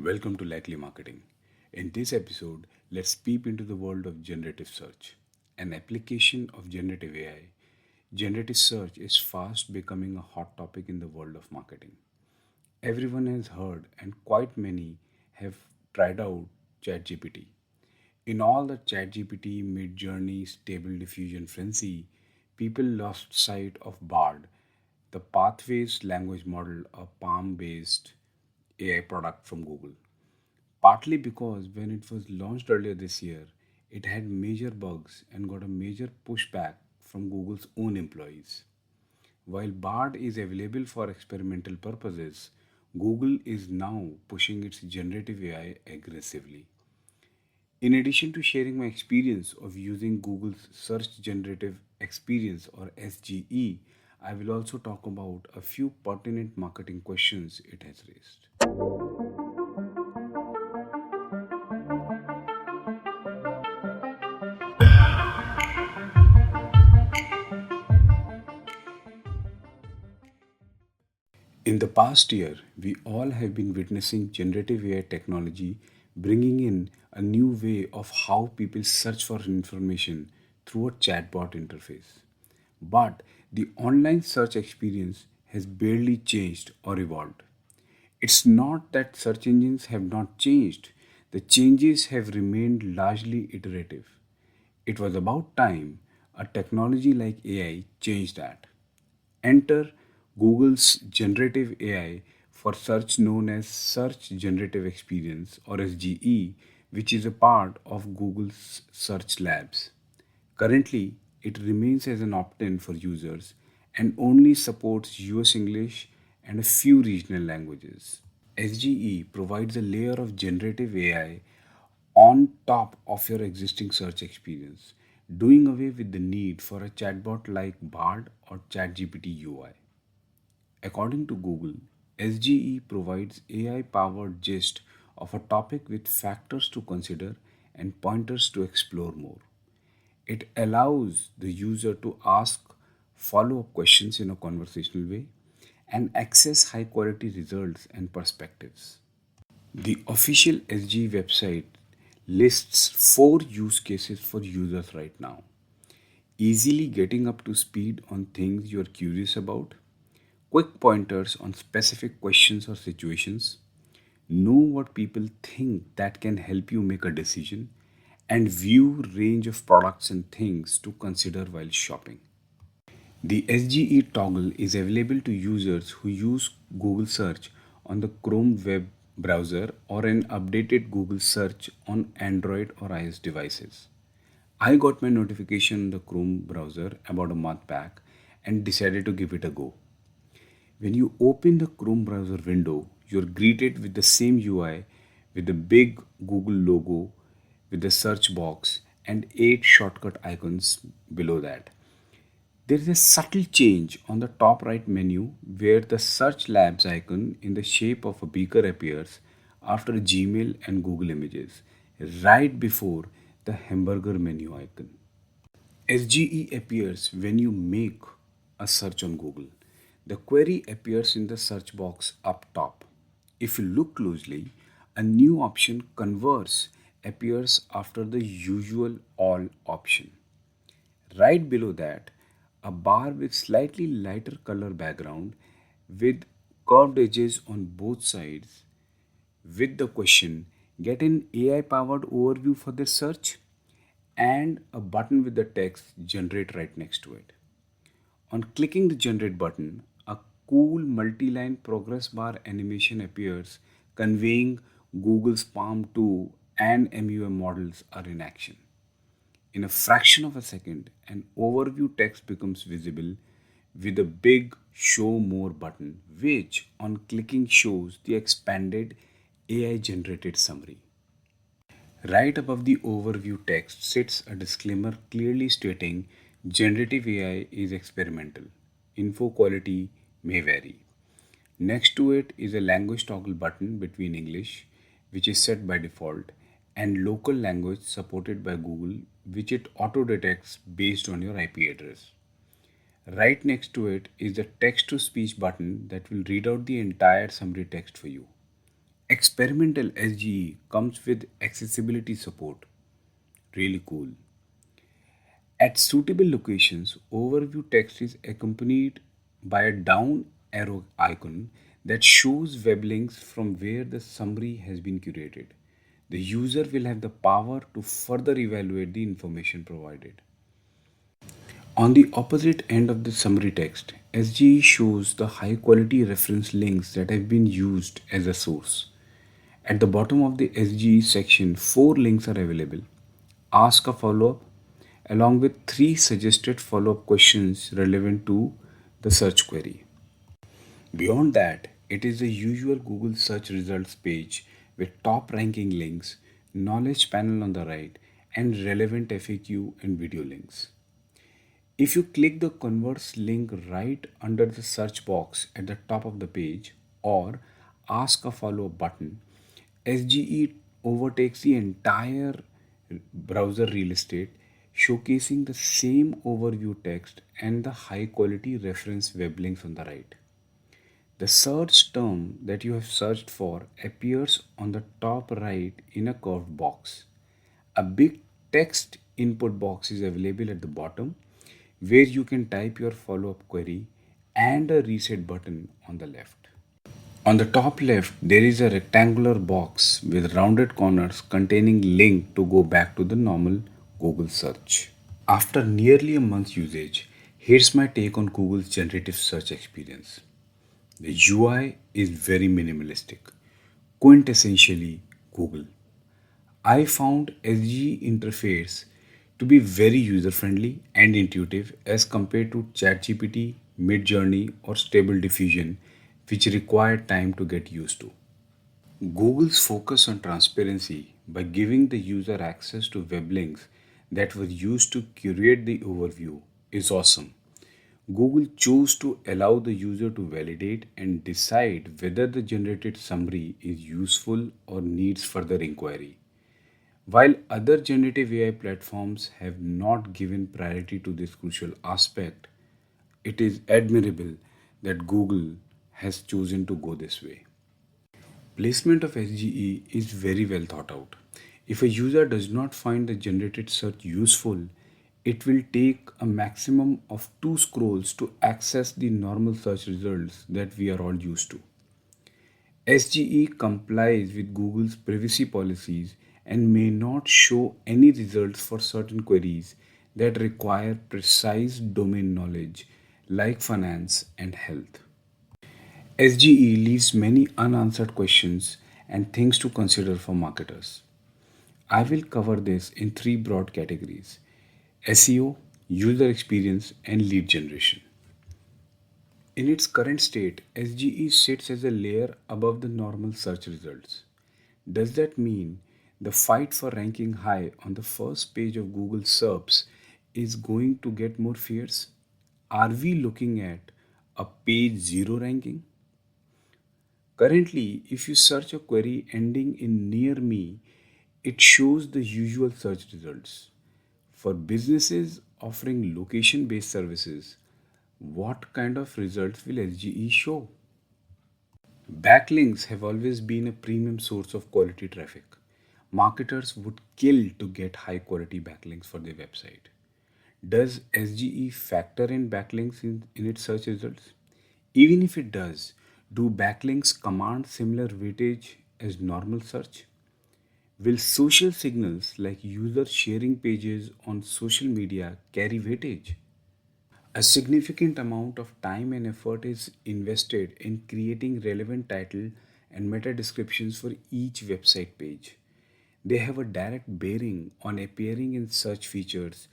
Welcome to Likely Marketing. In this episode, let's peep into the world of generative search. An application of generative AI, generative search is fast becoming a hot topic in the world of marketing. Everyone has heard, and quite many have tried out ChatGPT. In all the ChatGPT, Midjourney, Stable Diffusion frenzy, people lost sight of BARD, the Pathways language model, a Palm based AI product from Google. Partly because when it was launched earlier this year, it had major bugs and got a major pushback from Google's own employees. While BARD is available for experimental purposes, Google is now pushing its generative AI aggressively. In addition to sharing my experience of using Google's Search Generative Experience or SGE, I will also talk about a few pertinent marketing questions it has raised. In the past year, we all have been witnessing generative AI technology bringing in a new way of how people search for information through a chatbot interface. But the online search experience has barely changed or evolved. It's not that search engines have not changed, the changes have remained largely iterative. It was about time a technology like AI changed that. Enter Google's generative AI for search known as Search Generative Experience or SGE, which is a part of Google's Search Labs. Currently, it remains as an opt in for users and only supports US English and a few regional languages. SGE provides a layer of generative AI on top of your existing search experience, doing away with the need for a chatbot like Bard or ChatGPT UI. According to Google, SGE provides AI powered gist of a topic with factors to consider and pointers to explore more. It allows the user to ask follow up questions in a conversational way and access high quality results and perspectives. The official SG website lists four use cases for users right now: easily getting up to speed on things you're curious about, quick pointers on specific questions or situations, know what people think that can help you make a decision, and view range of products and things to consider while shopping. The SGE toggle is available to users who use Google Search on the Chrome web browser or an updated Google Search on Android or iOS devices. I got my notification on the Chrome browser about a month back and decided to give it a go. When you open the Chrome browser window, you're greeted with the same UI with the big Google logo with the search box and 8 shortcut icons below that. There is a subtle change on the top right menu where the Search Labs icon in the shape of a beaker appears after Gmail and Google Images, right before the hamburger menu icon. SGE appears when you make a search on Google. The query appears in the search box up top. If you look closely, a new option Converse appears after the usual All option. Right below that, a bar with slightly lighter color background with curved edges on both sides with the question get an AI powered overview for this search and a button with the text generate right next to it. On clicking the generate button, a cool multi-line progress bar animation appears conveying Google's Palm 2 and MUM models are in action. In a fraction of a second, an overview text becomes visible with a big Show More button, which on clicking shows the expanded AI generated summary. Right above the overview text sits a disclaimer clearly stating generative AI is experimental. Info quality may vary. Next to it is a language toggle button between English, which is set by default, and local language supported by Google, which it auto detects based on your IP address. Right next to it is the text to speech button that will read out the entire summary text for you. Experimental SGE comes with accessibility support. Really cool. At suitable locations, overview text is accompanied by a down arrow icon that shows web links from where the summary has been curated. The user will have the power to further evaluate the information provided. On the opposite end of the summary text, SGE shows the high quality reference links that have been used as a source. At the bottom of the SGE section, four links are available. Ask a follow up, along with three suggested follow up questions relevant to the search query. Beyond that, it is the usual Google search results page with top ranking links, knowledge panel on the right, and relevant FAQ and video links. If you click the converse link right under the search box at the top of the page or ask a follow up button, SGE overtakes the entire browser real estate, showcasing the same overview text and the high quality reference web links on the right. The search term that you have searched for appears on the top right in a curved box. A big text input box is available at the bottom where you can type your follow up query and a reset button on the left. On the top left, there is a rectangular box with rounded corners containing link to go back to the normal Google search. After nearly a month's usage, here's my take on Google's generative search experience. The UI is very minimalistic, quintessentially Google. I found SGE interface to be very user friendly and intuitive as compared to ChatGPT, Midjourney, or Stable Diffusion, which require time to get used to. Google's focus on transparency by giving the user access to web links that were used to curate the overview is awesome. Google chose to allow the user to validate and decide whether the generated summary is useful or needs further inquiry. While other generative AI platforms have not given priority to this crucial aspect, it is admirable that Google has chosen to go this way. Placement of SGE is very well thought out. If a user does not find the generated search useful, it will take a maximum of two scrolls to access the normal search results that we are all used to. SGE complies with Google's privacy policies and may not show any results for certain queries that require precise domain knowledge, like finance and health. SGE leaves many unanswered questions and things to consider for marketers. I will cover this in three broad categories: SEO, user experience, and lead generation. In its current state, SGE sits as a layer above the normal search results. Does that mean the fight for ranking high on the first page of Google SERPs is going to get more fierce? Are we looking at a page zero ranking? Currently, if you search a query ending in near me, it shows the usual search results. For businesses offering location based services, what kind of results will SGE show? Backlinks have always been a premium source of quality traffic. Marketers would kill to get high quality backlinks for their website. Does SGE factor in backlinks in its search results? Even if it does, do backlinks command similar weightage as normal search? Will social signals like users sharing pages on social media carry weightage? A significant amount of time and effort is invested in creating relevant title and meta descriptions for each website page. They have a direct bearing on appearing in search features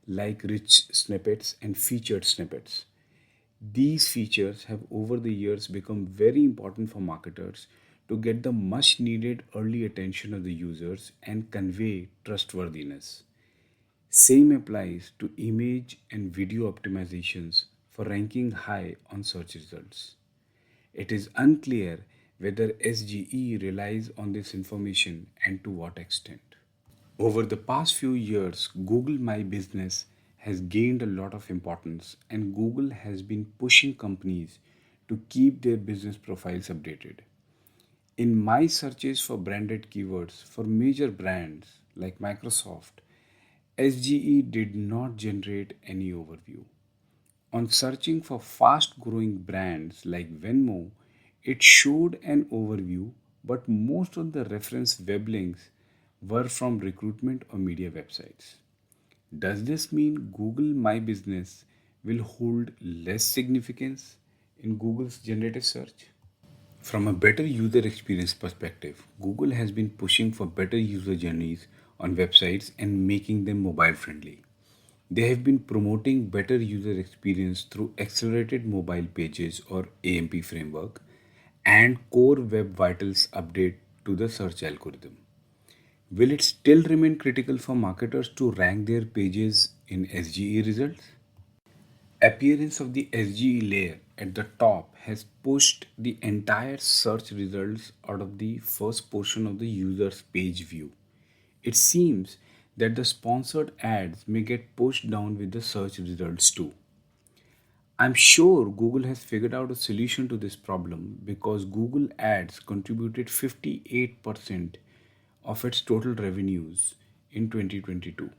like rich snippets and featured snippets. These features have over the years become very important for marketers to get the much needed early attention of the users and convey trustworthiness. Same applies to image and video optimizations for ranking high on search results. It is unclear whether SGE relies on this information and to what extent. Over the past few years, Google My Business has gained a lot of importance, and Google has been pushing companies to keep their business profiles updated. In my searches for branded keywords for major brands like Microsoft, SGE did not generate any overview. On searching for fast growing brands like Venmo, it showed an overview, but most of the reference web links were from recruitment or media websites. Does this mean Google My Business will hold less significance in Google's generative search? From a better user experience perspective, Google has been pushing for better user journeys on websites and making them mobile friendly. They have been promoting better user experience through accelerated mobile pages or AMP framework and core web vitals update to the search algorithm. Will it still remain critical for marketers to rank their pages in SGE results? Appearance of the SGE layer at the top has pushed the entire search results out of the first portion of the user's page view. It seems that the sponsored ads may get pushed down with the search results too. I'm sure Google has figured out a solution to this problem because Google Ads contributed 58% of its total revenues in 2022.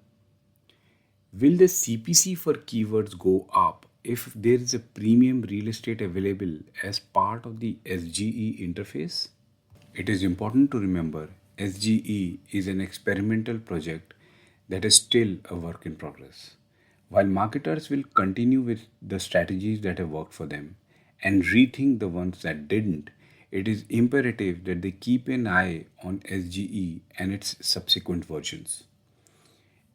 Will the CPC for keywords go up if there is a premium real estate available as part of the SGE interface? It is important to remember SGE is an experimental project that is still a work in progress. While marketers will continue with the strategies that have worked for them and rethink the ones that didn't, it is imperative that they keep an eye on SGE and its subsequent versions.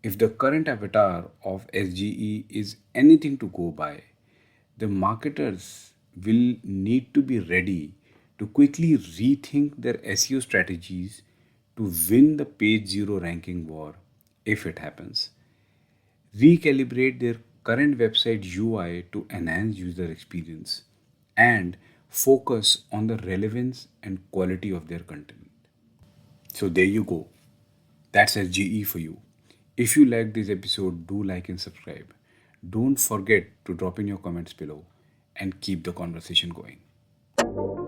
If the current avatar of SGE is anything to go by, the marketers will need to be ready to quickly rethink their SEO strategies to win the page zero ranking war if it happens. Recalibrate their current website UI to enhance user experience and focus on the relevance and quality of their content. So there you go. That's SGE for you. If you like this episode, do like and subscribe. Don't forget to drop in your comments below and keep the conversation going.